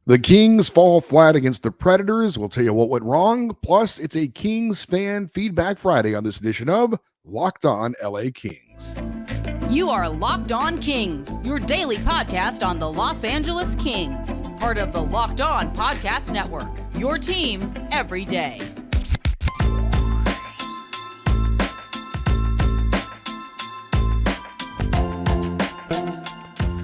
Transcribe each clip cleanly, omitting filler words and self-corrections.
The Kings fall flat against the Predators. We'll tell you what went wrong. Plus, it's a Kings fan feedback Friday on this edition of Locked On LA Kings. You are Locked On Kings, your daily podcast on the Los Angeles Kings, part of the Locked On Podcast Network, your team every day.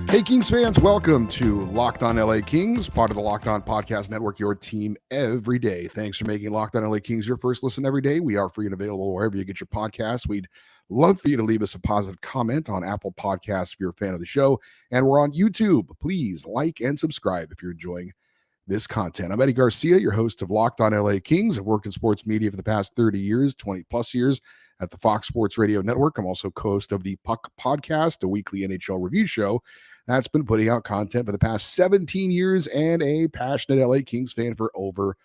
Hey, Kings fans, welcome to Locked On LA Kings, part of the Locked On Podcast Network, your team every day. Thanks for making Locked On LA Kings your first listen every day. We are free and available wherever you get your podcasts. We'd love for you to leave us a positive comment on Apple Podcasts if you're a fan of the show. And we're on YouTube. Please like and subscribe if you're enjoying this content. I'm Eddie Garcia, your host of Locked On LA Kings. I've worked in sports media for the past 30 years, 20 plus years at the Fox Sports Radio Network. I'm also co-host of the Puck Podcast, a weekly NHL review show that's been putting out content for the past 17 years and a passionate LA Kings fan for over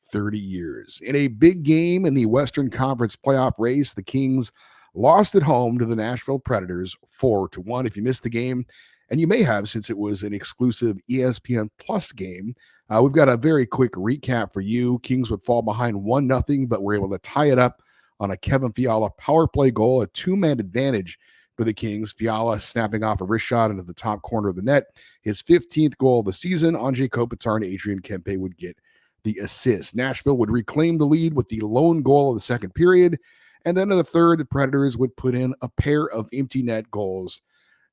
30 years. In a big game in the Western Conference playoff race, the Kings lost at home to the Nashville Predators 4-1. If you missed the game, and you may have since it was an exclusive ESPN Plus game, we've got a very quick recap for you. Kings would fall behind 1-0, but were able to tie it up on a Kevin Fiala power play goal, a two-man advantage for the Kings. Fiala snapping off a wrist shot into the top corner of the net. His 15th goal of the season. Anze Kopitar and Adrian Kempe would get the assist. Nashville would reclaim the lead with the lone goal of the second period. And then in the third, the Predators would put in a pair of empty net goals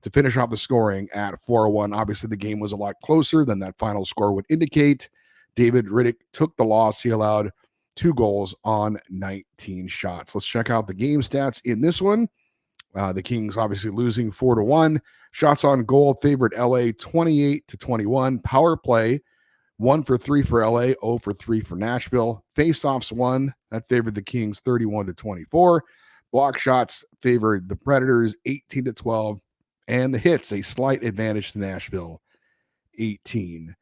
to finish off the scoring at 4-1. Obviously, the game was a lot closer than that final score would indicate. David Rittich took the loss. He allowed 2 goals on 19 shots. Let's check out the game stats in this one. The Kings obviously losing 4-1. Shots on goal favored LA 28-21. Power play 1 for 3 for LA, 0 for 3 for Nashville. Faceoffs 1 that favored the Kings 31-24. Block shots favored the Predators 18-12, and the hits a slight advantage to Nashville 18-17.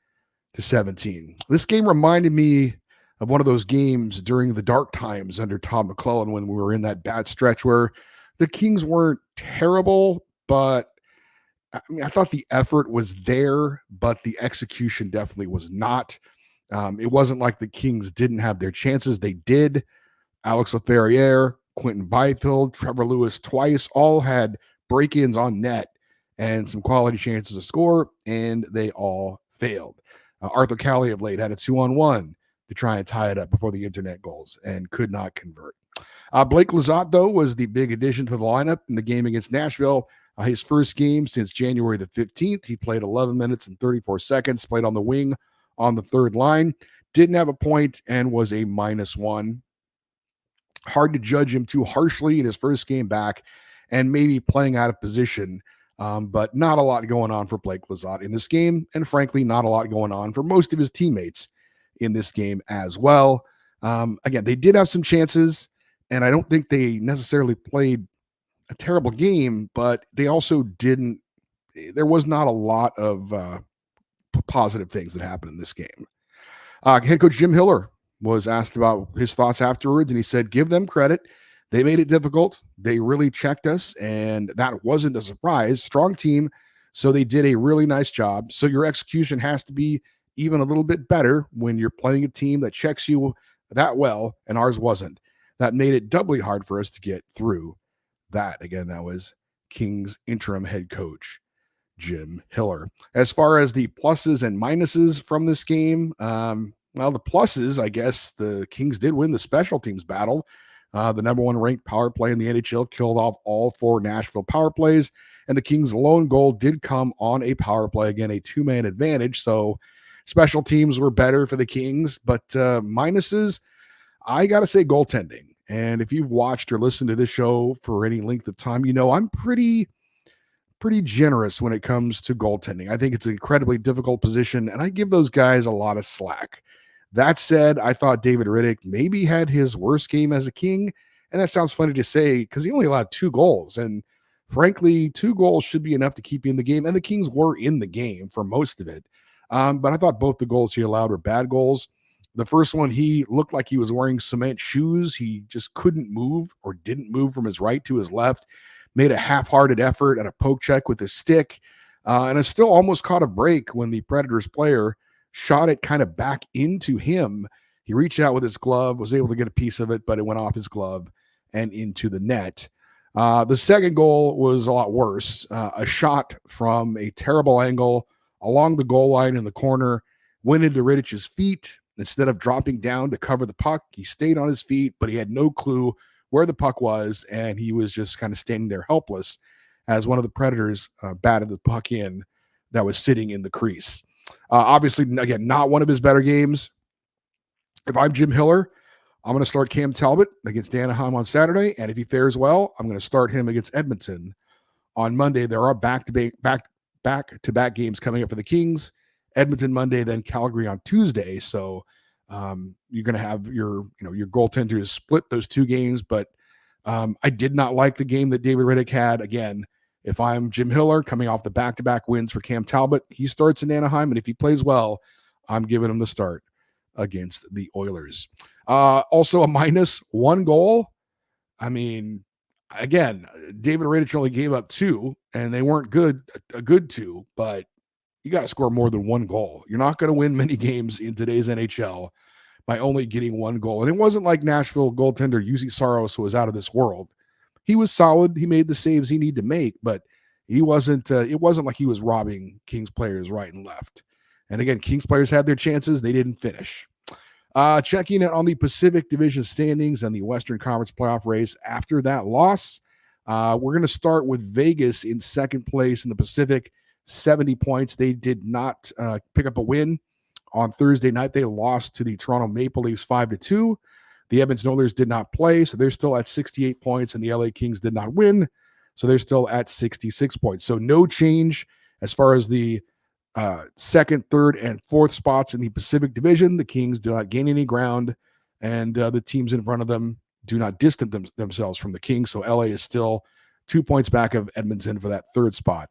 This game reminded me of one of those games during the dark times under Todd McClellan when we were in that bad stretch where the Kings weren't terrible, but I thought the effort was there, but the execution definitely was not. It wasn't like the Kings didn't have their chances. They did. Alex Laferriere, Quentin Byfield, Trevor Lewis twice, all had break-ins on net and some quality chances to score, and they all failed. Arthur Cali of late had a 2-on-1 to try and tie it up before the internet goals and could not convert. Blake Lizotte, though, was the big addition to the lineup in the game against Nashville. His first game since January the 15th. He played 11 minutes and 34 seconds, played on the wing on the third line, didn't have a point, and was a -1. Hard to judge him too harshly in his first game back and maybe playing out of position, but not a lot going on for Blake Lizotte in this game, and frankly, not a lot going on for most of his teammates in this game as well. Again, they did have some chances, and I don't think they necessarily played a terrible game, but they also didn't. There was not a lot of positive things that happened in this game. Head coach Jim Hiller was asked about his thoughts afterwards, and he said, give them credit. They made it difficult. They really checked us, and that wasn't a surprise. Strong team, so they did a really nice job. So your execution has to be even a little bit better when you're playing a team that checks you that well, and ours wasn't. That made it doubly hard for us to get through that. Again, that was Kings interim head coach Jim Hiller. As far as the pluses and minuses from this game, well, the pluses, I guess the Kings did win the special teams battle. The number one ranked power play in the NHL killed off all 4 Nashville power plays, and the Kings' lone goal did come on a power play. Again, a 2-man advantage, so special teams were better for the Kings. But minuses, I got to say goaltending. And if you've watched or listened to this show for any length of time, you know I'm pretty generous when it comes to goaltending. I think it's an incredibly difficult position, and I give those guys a lot of slack. That said, I thought David Rittich maybe had his worst game as a King, and that sounds funny to say because he only allowed 2 goals, and frankly, 2 goals should be enough to keep you in the game, and the Kings were in the game for most of it. But I thought both the goals he allowed were bad goals. The first one, he looked like he was wearing cement shoes. He just couldn't move or didn't move from his right to his left. Made a half-hearted effort at a poke check with his stick. And it still almost caught a break when the Predators player shot it kind of back into him. He reached out with his glove, was able to get a piece of it, but it went off his glove and into the net. The second goal was a lot worse. A shot from a terrible angle along the goal line in the corner went into Riddich's feet. Instead of dropping down to cover the puck, he stayed on his feet, but he had no clue where the puck was, and he was just kind of standing there helpless as one of the Predators batted the puck in that was sitting in the crease. Obviously, again, not one of his better games. If I'm Jim Hiller, I'm going to start Cam Talbot against Anaheim on Saturday, and if he fares well, I'm going to start him against Edmonton on Monday. There are back-to-back games coming up for the Kings. Edmonton Monday, then Calgary on Tuesday. So you're going to have your goaltenders split those two games. But I did not like the game that David Rittich had. Again, if I'm Jim Hiller coming off the back-to-back wins for Cam Talbot, he starts in Anaheim, and if he plays well, I'm giving him the start against the Oilers. Also a -1 goal. I mean, again, David Rittich only gave up 2, and they weren't a good 2, but you got to score more than 1 goal. You're not going to win many games in today's NHL by only getting 1 goal. And it wasn't like Nashville goaltender Juuse Saros was out of this world. He was solid. He made the saves he needed to make, but he wasn't. It wasn't like he was robbing Kings players right and left. And again, Kings players had their chances. They didn't finish. Checking in on the Pacific Division standings and the Western Conference playoff race after that loss. We're going to start with Vegas in second place in the Pacific, 70 points. They did not pick up a win on Thursday night. They lost to the Toronto Maple Leafs 5-2. The Edmonton Oilers did not play, so they're still at 68 points, and the LA Kings did not win, so they're still at 66 points. So no change as far as the second, third, and fourth spots in the Pacific Division. The Kings do not gain any ground, and the teams in front of them do not distance themselves from the Kings. So LA is still 2 points back of Edmonton for that third spot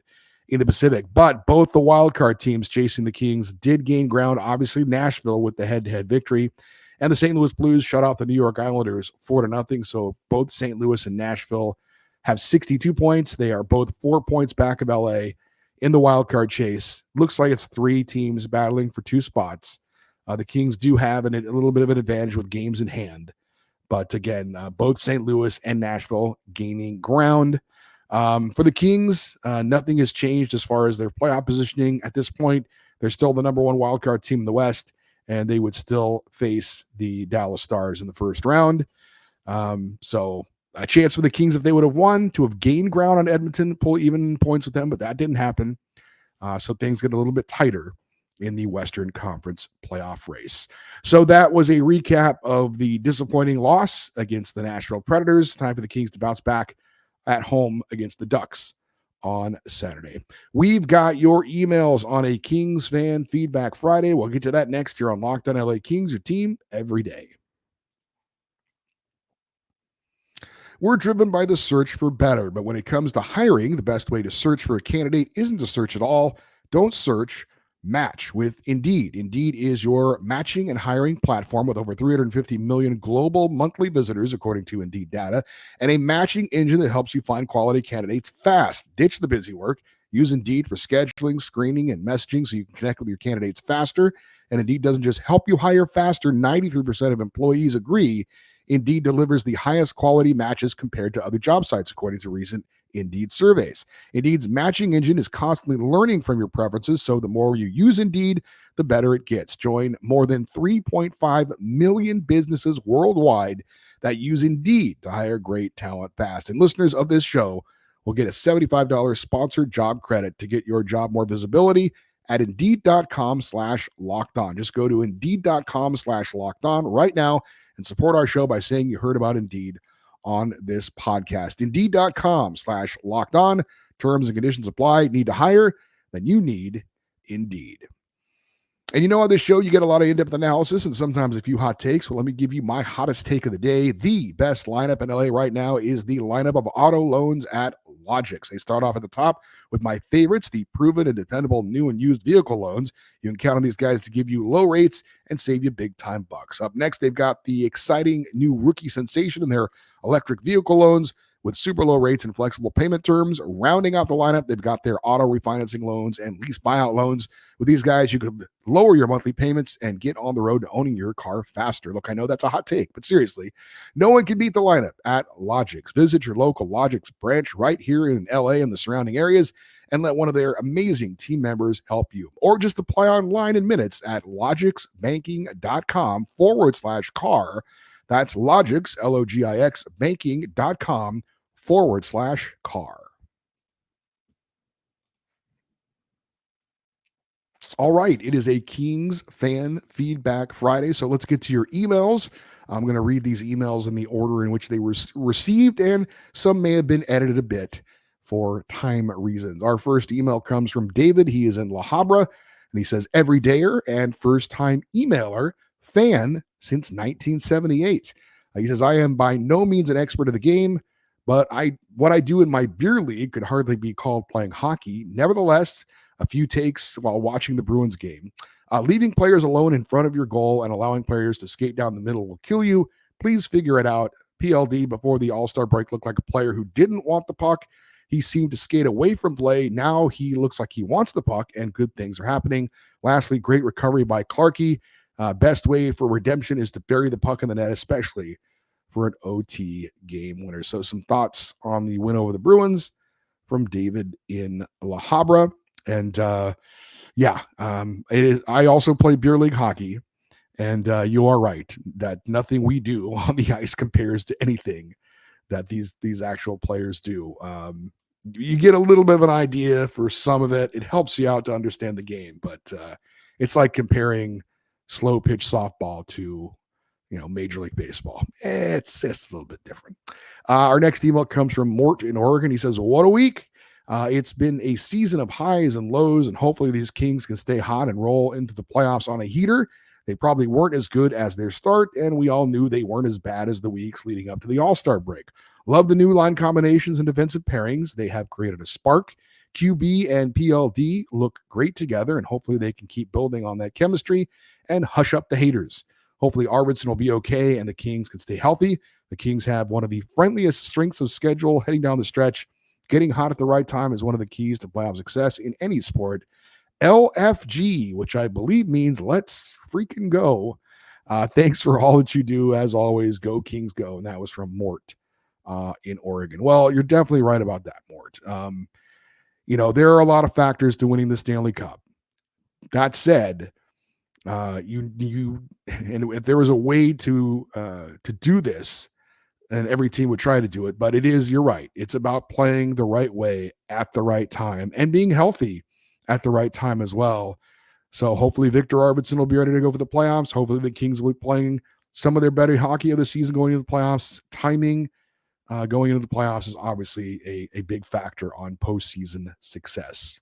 in the Pacific. But both the wildcard teams chasing the Kings did gain ground. Obviously, Nashville with the head-to-head victory, and the St. Louis Blues shut out the New York Islanders 4-0. So both St. Louis and Nashville have 62 points. They are both 4 points back of LA in the wild card chase. Looks like it's 3 teams battling for 2 spots. The Kings do have a little bit of an advantage with games in hand. But again, both St. Louis and Nashville gaining ground. For the Kings, nothing has changed as far as their playoff positioning. At this point, they're still the number 1 wildcard team in the West, and they would still face the Dallas Stars in the first round. So a chance for the Kings, if they would have won, to have gained ground on Edmonton, pull even points with them, but that didn't happen. So things get a little bit tighter in the Western Conference playoff race. So that was a recap of the disappointing loss against the Nashville Predators. Time for the Kings to bounce back at home against the Ducks on Saturday. We've got your emails on a Kings Fan Feedback Friday. We'll get to that next year on Locked On LA Kings, your team every day. We're driven by the search for better, but when it comes to hiring, the best way to search for a candidate isn't to search at all. Don't search, match with Indeed. Indeed is your matching and hiring platform with over 350 million global monthly visitors, according to Indeed data, and a matching engine that helps you find quality candidates fast. Ditch the busy work. Use Indeed for scheduling, screening, and messaging so you can connect with your candidates faster. And Indeed doesn't just help you hire faster. 93% of employees agree Indeed delivers the highest quality matches compared to other job sites, according to recent Indeed surveys. Indeed's matching engine is constantly learning from your preferences, so the more you use Indeed, the better it gets. Join more than 3.5 million businesses worldwide that use Indeed to hire great talent fast. And listeners of this show will get a $75 sponsored job credit to get your job more visibility at Indeed.com/lockedon. Just go to Indeed.com/lockedon right now and support our show by saying you heard about Indeed on this podcast. Indeed.com/lockedon. Terms and conditions apply. Need to hire? Then you need Indeed. And you know, on this show, you get a lot of in-depth analysis and sometimes a few hot takes. Well, let me give you my hottest take of the day. The best lineup in LA right now is the lineup of auto loans at Logix. They start off at the top with my favorites, the proven and dependable new and used vehicle loans. You can count on these guys to give you low rates and save you big-time bucks. Up next, they've got the exciting new rookie sensation in their electric vehicle loans With super low rates and flexible payment terms, rounding out the lineup, they've got their auto refinancing loans and lease buyout loans. With these guys, you could lower your monthly payments and get on the road to owning your car faster. Look, I know that's a hot take, but seriously, no one can beat the lineup at Logix. Visit your local Logix branch right here in LA and the surrounding areas and let one of their amazing team members help you. Or just apply online in minutes at logixbanking.com/car. That's Logix, Logix, banking.com/car. All right, it is a Kings Fan Feedback Friday, so let's get to your emails. I'm going to read these emails in the order in which they were received, and some may have been edited a bit for time reasons. Our first email comes from David. He is in La Habra, and he says, everydayer and first-time emailer, fan since 1978. He says, I am by no means an expert of the game, but what I do in my beer league could hardly be called playing hockey. Nevertheless, a few takes while watching the Bruins game. Leaving players alone in front of your goal and allowing players to skate down the middle will kill you. Please figure it out. PLD before the All-Star break looked like a player who didn't want the puck. He seemed to skate away from play. Now he looks like he wants the puck, and good things are happening. Lastly, great recovery by Clarkey. Best way for redemption is to bury the puck in the net, especially for an OT game winner. So some thoughts on the win over the Bruins from David in La Habra. And it is. I also play beer league hockey, and you are right that nothing we do on the ice compares to anything that these actual players do. You get a little bit of an idea for some of it. It helps you out to understand the game, but it's like comparing slow pitch softball to Major League Baseball. It's a little bit different. Our next email comes from Mort in Oregon. He says, "What a week! It's been a season of highs and lows, and hopefully these Kings can stay hot and roll into the playoffs on a heater. They probably weren't as good as their start, and we all knew they weren't as bad as the weeks leading up to the All-Star break. Love the new line combinations and defensive pairings. They have created a spark. QB and PLD look great together, and hopefully they can keep building on that chemistry and hush up the haters. Hopefully Arvidsson will be okay, and the Kings can stay healthy. The Kings have one of the friendliest strengths of schedule heading down the stretch. Getting hot at the right time is one of the keys to playoff success in any sport. LFG, which I believe means let's freaking go. Thanks for all that you do. As always, go Kings go." And that was from Mort in Oregon. Well, you're definitely right about that, Mort. There are a lot of factors to winning the Stanley Cup. That said, and if there was a way to do this, and every team would try to do it, but you're right. It's about playing the right way at the right time and being healthy at the right time as well. So hopefully Victor Arvidsson will be ready to go for the playoffs. Hopefully the Kings will be playing some of their better hockey of the season going into the playoffs. Timing going into the playoffs is obviously a big factor on postseason success.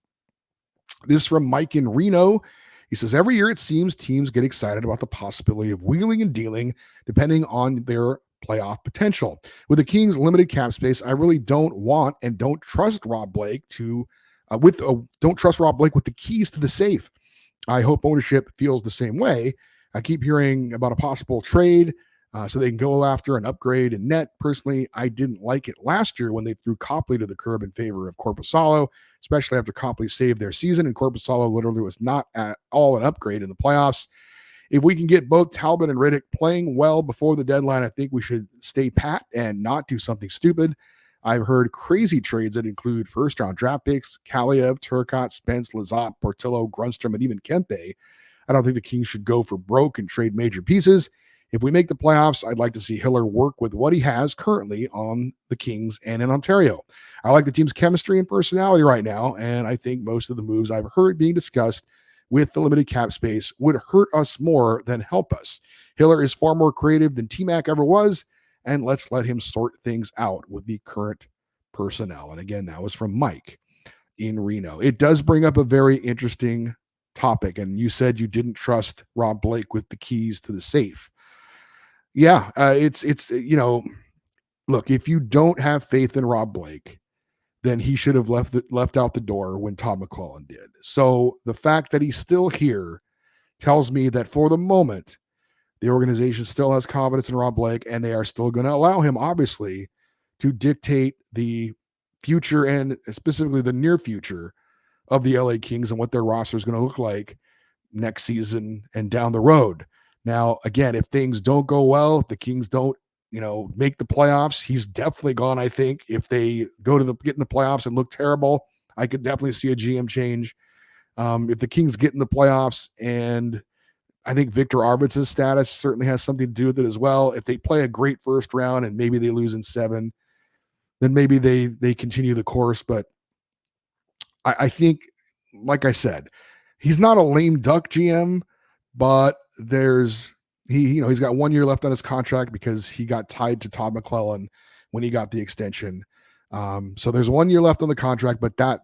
This is from Mike in Reno. He says, every year it seems teams get excited about the possibility of wheeling and dealing depending on their playoff potential. With the Kings' limited cap space, I really don't want and don't trust Rob Blake with the keys to the safe. I hope ownership feels the same way. I keep hearing about a possible trade so they can go after an upgrade in net. Personally, I didn't like it last year when they threw Copley to the curb in favor of Korpisalo, especially after Copley saved their season and Korpisalo literally was not at all an upgrade in the playoffs. If we can get both Talbot and Riddick playing well before the deadline, I think we should stay pat and not do something stupid. I've heard crazy trades that include first-round draft picks, Kaliev, Turcotte, Spence, Lizotte, Portillo, Grunstrom, and even Kempe. I don't think the Kings should go for broke and trade major pieces. If we make the playoffs, I'd like to see Hiller work with what he has currently on the Kings and in Ontario. I like the team's chemistry and personality right now, and I think most of the moves I've heard being discussed with the limited cap space would hurt us more than help us. Hiller is far more creative than T-Mac ever was, and let's let him sort things out with the current personnel. And again, that was from Mike in Reno. It does bring up a very interesting topic, and you said you didn't trust Rob Blake with the keys to the safe. Yeah, look, if you don't have faith in Rob Blake, then he should have left out the door when Todd McClellan did. So the fact that he's still here tells me that for the moment, the organization still has confidence in Rob Blake, and they are still going to allow him, obviously, to dictate the future and specifically the near future of the LA Kings and what their roster is going to look like next season and down the road. Now, again, if things don't go well, if the Kings don't, make the playoffs, he's definitely gone. I think if they get in the playoffs and look terrible, I could definitely see a GM change. If the Kings get in the playoffs, and I think Victor Arvidsson's status certainly has something to do with it as well. If they play a great first round and maybe they lose in 7, then maybe they continue the course. But I think, like I said, he's not a lame duck GM, but he's got 1 year left on his contract because he got tied to Todd McClellan when he got the extension. So there's 1 year left on the contract, but that,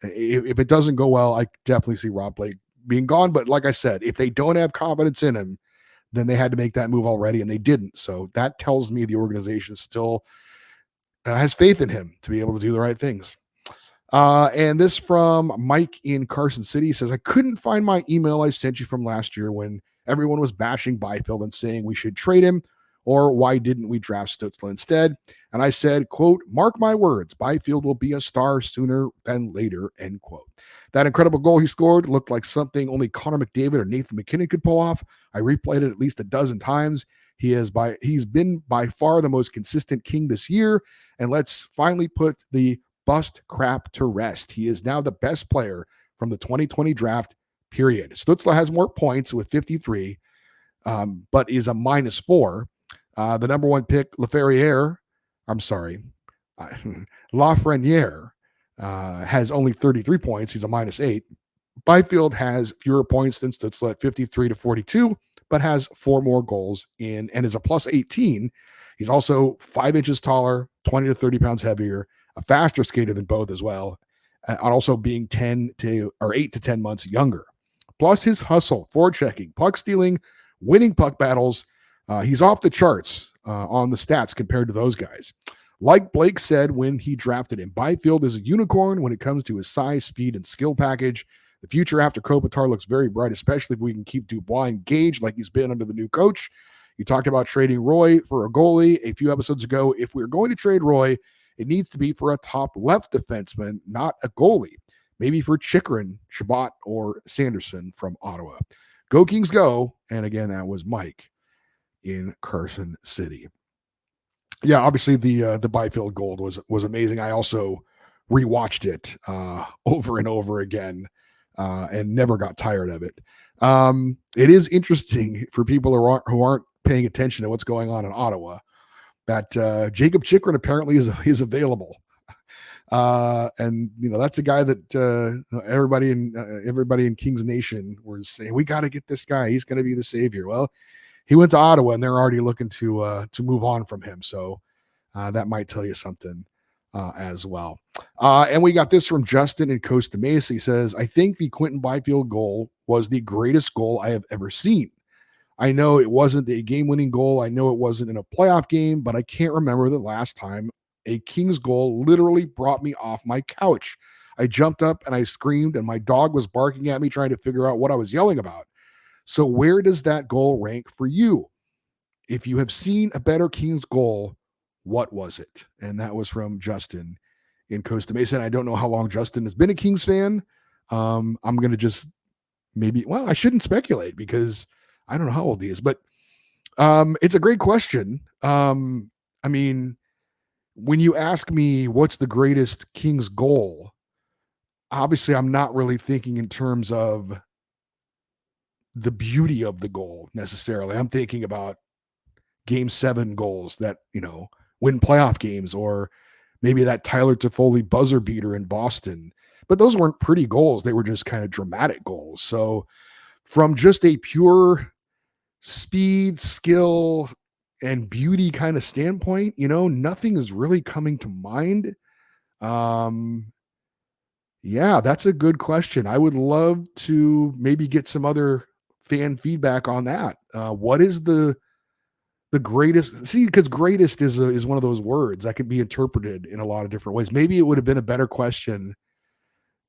if it doesn't go well, I definitely see Rob Blake being gone. But like I said, if they don't have confidence in him, then they had to make that move already, and they didn't. So that tells me the organization still has faith in him to be able to do the right things. And this from Mike in Carson City says, I couldn't find my email I sent you from last year when everyone was bashing Byfield and saying we should trade him, or why didn't we draft Stützle instead? And I said, quote, mark my words, Byfield will be a star sooner than later, end quote. That incredible goal he scored looked like something only Connor McDavid or Nathan McKinnon could pull off. I replayed it at least a dozen times. He's been by far the most consistent King this year. And let's finally put the bust crap to rest. He is now the best player from the 2020 draft, period. Stützle has more points with 53, but is a -4. The number 1 pick, Lafreniere, has only 33 points. He's a -8. Byfield has fewer points than Stützle at 53 to 42, but has 4 more goals and is a +18. He's also 5 inches taller, 20 to 30 pounds heavier, a faster skater than both as well, and also being 8 to 10 months younger. Plus his hustle, forechecking, puck stealing, winning puck battles. He's off the charts on the stats compared to those guys. Like Blake said when he drafted him, Byfield is a unicorn when it comes to his size, speed, and skill package. The future after Kopitar looks very bright, especially if we can keep Dubois engaged like he's been under the new coach. You talked about trading Roy for a goalie a few episodes ago. If we're going to trade Roy, it needs to be for a top left defenseman, not a goalie. Maybe for Chychrun, Chabot, or Sanderson from Ottawa. Go Kings go. And again, that was Mike in Carson City. Yeah, obviously the Byfield goal was amazing. I also rewatched it over and over again and never got tired of it. It is interesting for people who aren't paying attention to what's going on in Ottawa that Jacob Chychrun apparently is available. And that's a guy that everybody in Kings Nation was saying, we got to get this guy. He's going to be the savior. Well, he went to Ottawa and they're already looking to move on from him. So that might tell you something as well. And we got this from Justin in Costa Mesa. He says, I think the Quentin Byfield goal was the greatest goal I have ever seen. I know it wasn't a game-winning goal. I know it wasn't in a playoff game, but I can't remember the last time a Kings goal literally brought me off my couch. I jumped up and I screamed, and my dog was barking at me trying to figure out what I was yelling about. So where does that goal rank for you? If you have seen a better Kings goal, what was it? And that was from Justin in Costa Mesa. And I don't know how long Justin has been a Kings fan. I'm going to just I shouldn't speculate because I don't know how old he is, but it's a great question. I mean, when you ask me what's the greatest Kings goal, obviously I'm not really thinking in terms of the beauty of the goal necessarily. I'm thinking about Game 7 goals that, win playoff games, or maybe that Tyler Toffoli buzzer beater in Boston. But those weren't pretty goals. They were just kind of dramatic goals. So from just a pure speed, skill, and beauty kind of standpoint, nothing is really coming to mind. Yeah, that's a good question. I would love to maybe get some other fan feedback on that. What is the greatest? See, because greatest is one of those words that could be interpreted in a lot of different ways. Maybe it would have been a better question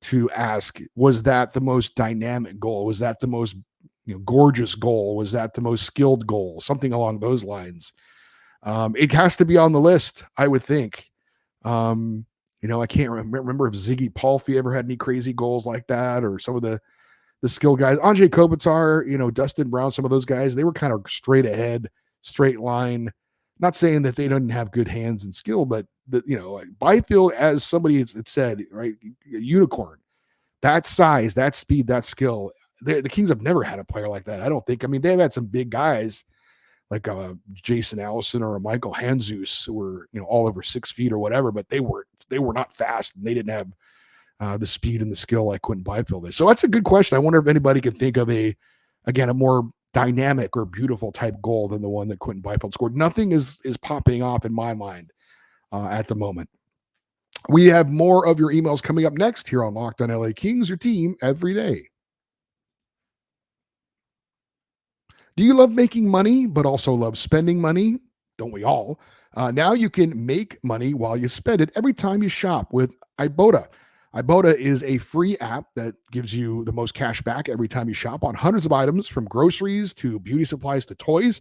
to ask, was that the most dynamic goal? Was that the most gorgeous goal? Was that the most skilled goal? Something along those lines. It has to be on the list, I would think. I can't remember if Ziggy Palfy ever had any crazy goals like that, or some of the skill guys. Andrzej Kopitar, Dustin Brown, some of those guys, they were kind of straight ahead, straight line. Not saying that they didn't have good hands and skill, but like Byfield, as somebody had said, right, a unicorn, that size, that speed, that skill. The Kings have never had a player like that, I don't think. I mean, they've had some big guys like Jason Allison or a Michael Handzus, who were all over 6 feet or whatever, but they were not fast, and they didn't have the speed and the skill like Quentin Byfield is. So that's a good question. I wonder if anybody can think of a more dynamic or beautiful type goal than the one that Quentin Byfield scored. Nothing is popping off in my mind at the moment. We have more of your emails coming up next here on Locked On LA Kings, your team every day. Do you love making money, but also love spending money? Don't we all? Now you can make money while you spend it every time you shop with Ibotta. Ibotta is a free app that gives you the most cash back every time you shop on hundreds of items, from groceries to beauty supplies to toys.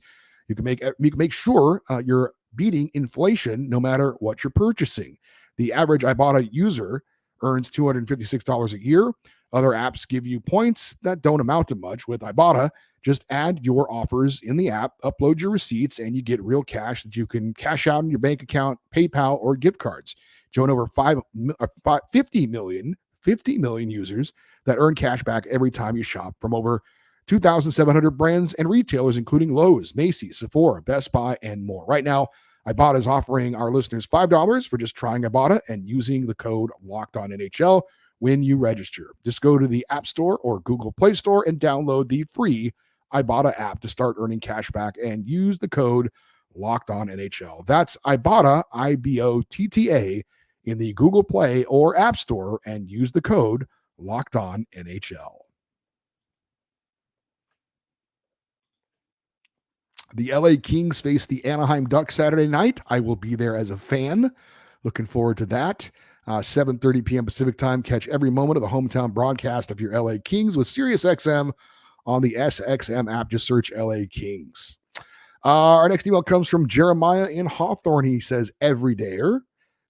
You can make sure you're beating inflation no matter what you're purchasing. The average Ibotta user earns $256 a year. Other apps give you points that don't amount to much. With Ibotta, just add your offers in the app, upload your receipts, and you get real cash that you can cash out in your bank account, PayPal, or gift cards. Join over 50 million users that earn cash back every time you shop from over 2,700 brands and retailers, including Lowe's, Macy's, Sephora, Best Buy, and more. Right now, Ibotta is offering our listeners $5 for just trying Ibotta and using the code LOCKEDONNHL when you register. Just go to the App Store or Google Play Store and download the free Ibotta app to start earning cash back and use the code LOCKEDONNHL. That's Ibotta, IBOTTA, in the Google Play or App Store, and use the code LOCKEDONNHL. The LA Kings face the Anaheim Ducks Saturday night. I will be there as a fan. Looking forward to that. 7:30 p.m. Pacific time. Catch every moment of the hometown broadcast of your LA Kings with SiriusXM on the SXM app. Just search LA Kings. Our next email comes from Jeremiah in Hawthorne. He says, everydayer.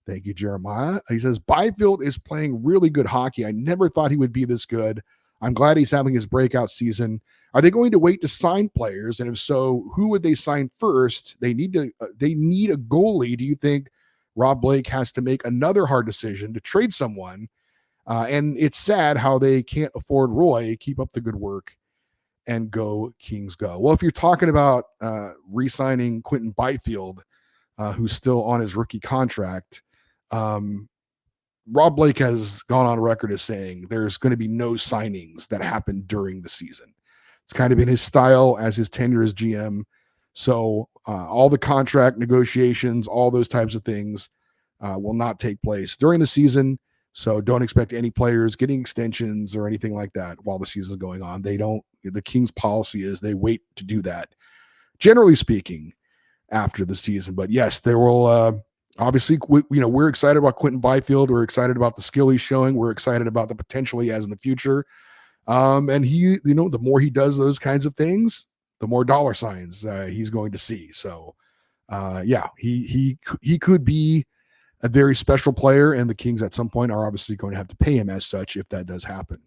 Thank you, Jeremiah. He says, Byfield is playing really good hockey. I never thought he would be this good. I'm glad he's having his breakout season. Are they going to wait to sign players? And if so, who would they sign first? They need a goalie. Do you think Rob Blake has to make another hard decision to trade someone? And it's sad how they can't afford Roy. Keep up the good work and go Kings go. Well, if you're talking about re-signing Quentin Byfield, who's still on his rookie contract, Rob Blake has gone on record as saying there's going to be no signings that happen during the season. It's kind of been his style as his tenure as GM. So all the contract negotiations, all those types of things will not take place during the season. So don't expect any players getting extensions or anything like that while the season is going on. They don't. The Kings' policy is they wait to do that, generally speaking, after the season. But yes, there will obviously, we're excited about Quentin Byfield. We're excited about the skill he's showing. We're excited about the potential he has in the future. And he, the more he does those kinds of things, the more dollar signs he's going to see. So, he could be a very special player, and the Kings at some point are obviously going to have to pay him as such if that does happen.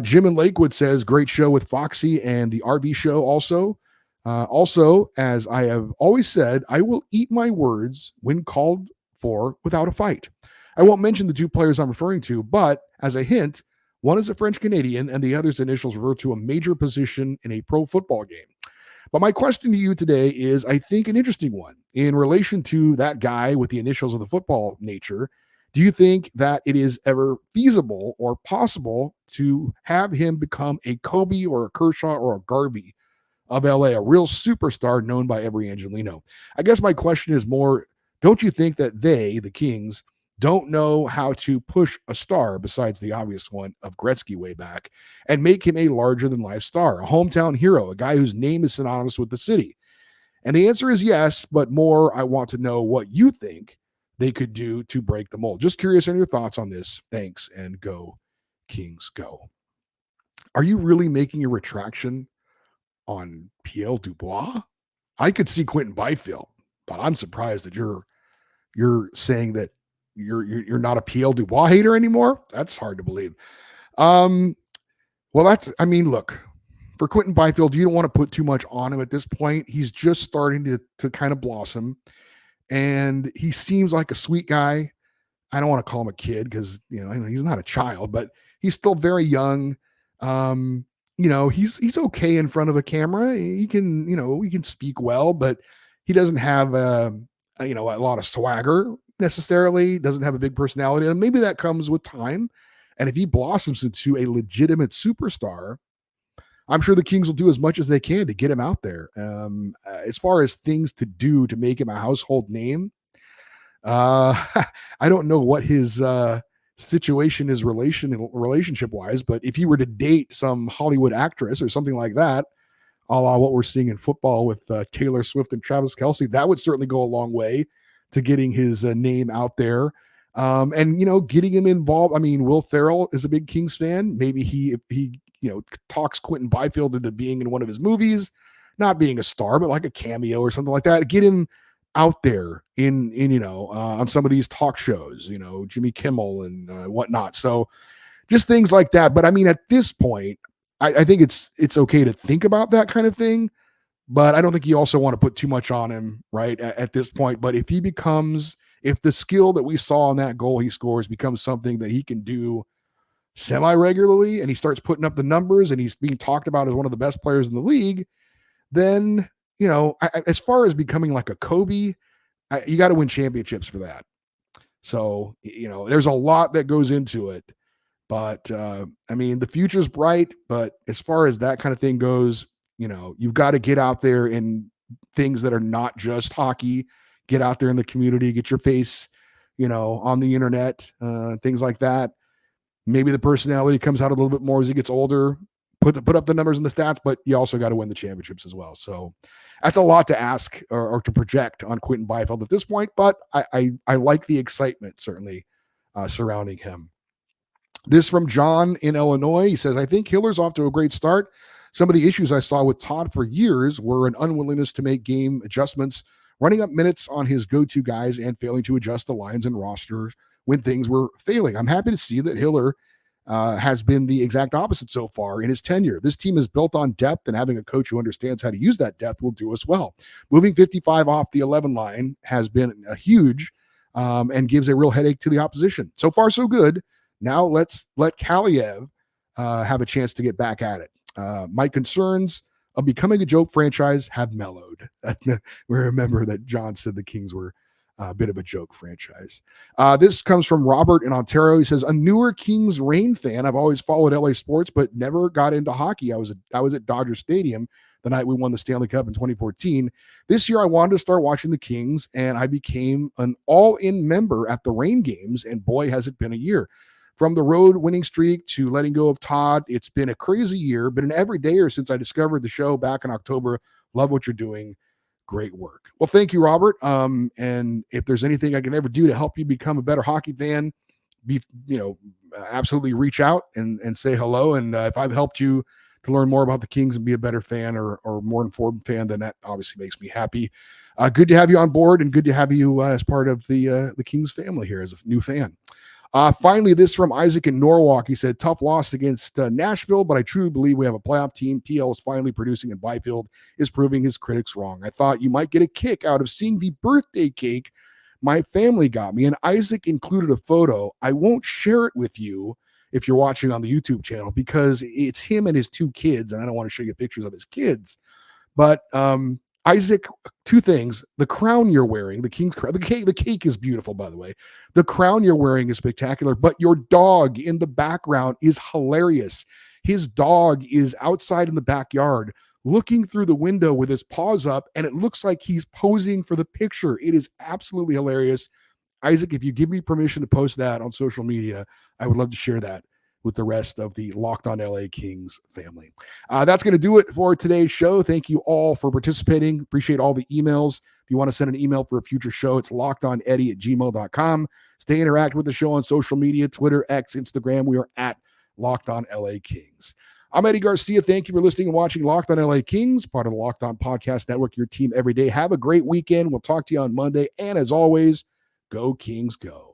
Jim in Lakewood says, great show with Foxy and the RV show also. Also, as I have always said, I will eat my words when called for without a fight. I won't mention the two players I'm referring to, but as a hint, one is a French Canadian and the other's initials refer to a major position in a pro football game. But my question to you today is, I think, an interesting one. In relation to that guy with the initials of the football nature, do you think that it is ever feasible or possible to have him become a Kobe or a Kershaw or a Garvey of LA, a real superstar known by every Angelino? I guess my question is more, don't you think that they, the Kings, don't know how to push a star besides the obvious one of Gretzky way back and make him a larger-than-life star, a hometown hero, a guy whose name is synonymous with the city? And the answer is yes, but more, I want to know what you think they could do to break the mold. Just curious on your thoughts on this. Thanks, and go Kings go. Are you really making a retraction on Pierre Dubois? I could see Quentin Byfield. But I'm surprised that you're saying that you're not a PL Dubois hater anymore. That's hard to believe. Well, look, for Quentin Byfield, you don't want to put too much on him at this point. He's just starting to kind of blossom, and he seems like a sweet guy. I don't want to call him a kid because he's not a child, but he's still very young. He's okay in front of a camera. He can speak well, but he doesn't have a lot of swagger necessarily. Doesn't have a big personality, and maybe that comes with time. And if he blossoms into a legitimate superstar, I'm sure the Kings will do as much as they can to get him out there. As far as things to do to make him a household name, I don't know what his situation is relationship wise, but if he were to date some Hollywood actress or something like that, a la what we're seeing in football with Taylor Swift and Travis Kelce, that would certainly go a long way to getting his name out there. And getting him involved. I mean, Will Ferrell is a big Kings fan. Maybe he talks Quentin Byfield into being in one of his movies, not being a star, but like a cameo or something like that. Get him out there in on some of these talk shows, Jimmy Kimmel and whatnot. So just things like that. But I mean, at this point, I think it's okay to think about that kind of thing, but I don't think you also want to put too much on him right at this point. But if the skill that we saw in that goal he scores becomes something that he can do semi-regularly, and he starts putting up the numbers and he's being talked about as one of the best players in the league, then as far as becoming like a Kobe, you got to win championships for that. So, there's a lot that goes into it, but the future's bright, but as far as that kind of thing goes, you've got to get out there in things that are not just hockey, get out there in the community, get your face, on the internet, things like that. Maybe the personality comes out a little bit more as he gets older, put up the numbers and the stats, but you also got to win the championships as well. So that's a lot to ask or to project on Quentin Byfield at this point, but I like the excitement certainly surrounding him. This from John in Illinois. He says, I think Hiller's off to a great start. Some of the issues I saw with Todd for years were an unwillingness to make game adjustments, running up minutes on his go-to guys, and failing to adjust the lines and rosters when things were failing. I'm happy to see that Hiller has been the exact opposite so far in his tenure. This team is built on depth, and having a coach who understands how to use that depth will do us well. Moving 55 off the 11 line has been a huge and gives a real headache to the opposition. So far, so good. Now let's let Kaliev have a chance to get back at it. My concerns of becoming a joke franchise have mellowed. We remember that John said the Kings were a bit of a joke franchise. This comes from Robert in Ontario. He says, a newer Kings Reign fan. I've always followed LA sports, but never got into hockey. I was at Dodger Stadium the night we won the Stanley Cup in 2014. This year, I wanted to start watching the Kings, and I became an all-in member at the Reign games, and boy, has it been a year. From the road winning streak to letting go of Todd, it's been a crazy year, but an everydayer since I discovered the show back in October. Love what you're doing. Great work. Well, thank you, Robert. And if there's anything I can ever do to help you become a better hockey fan, absolutely reach out and say hello. And if I've helped you to learn more about the Kings and be a better fan or more informed fan, then that obviously makes me happy. Good to have you on board, and good to have you as part of the Kings family here as a new fan. Finally, this from Isaac in Norwalk. He said, tough loss against Nashville, but I truly believe we have a playoff team. PL is finally producing, and Byfield is proving his critics wrong. I thought you might get a kick out of seeing the birthday cake my family got me, and Isaac included a photo. I won't share it with you if you're watching on the YouTube channel because it's him and his two kids, and I don't want to show you pictures of his kids. But Isaac, two things. The crown you're wearing, the King's crown, the cake is beautiful, by the way. The crown you're wearing is spectacular, but your dog in the background is hilarious. His dog is outside in the backyard looking through the window with his paws up, and it looks like he's posing for the picture. It is absolutely hilarious. Isaac, if you give me permission to post that on social media, I would love to share that with the rest of the Locked On LA Kings family. That's going to do it for today's show. Thank you all for participating. Appreciate all the emails. If you want to send an email for a future show, it's lockedoneddie@gmail.com. Stay interactive with the show on social media, Twitter, X, Instagram. We are at Locked On LA Kings. I'm Eddie Garcia. Thank you for listening and watching Locked on LA Kings, part of the Locked on Podcast Network, your team every day. Have a great weekend. We'll talk to you on Monday. And as always, go Kings, go.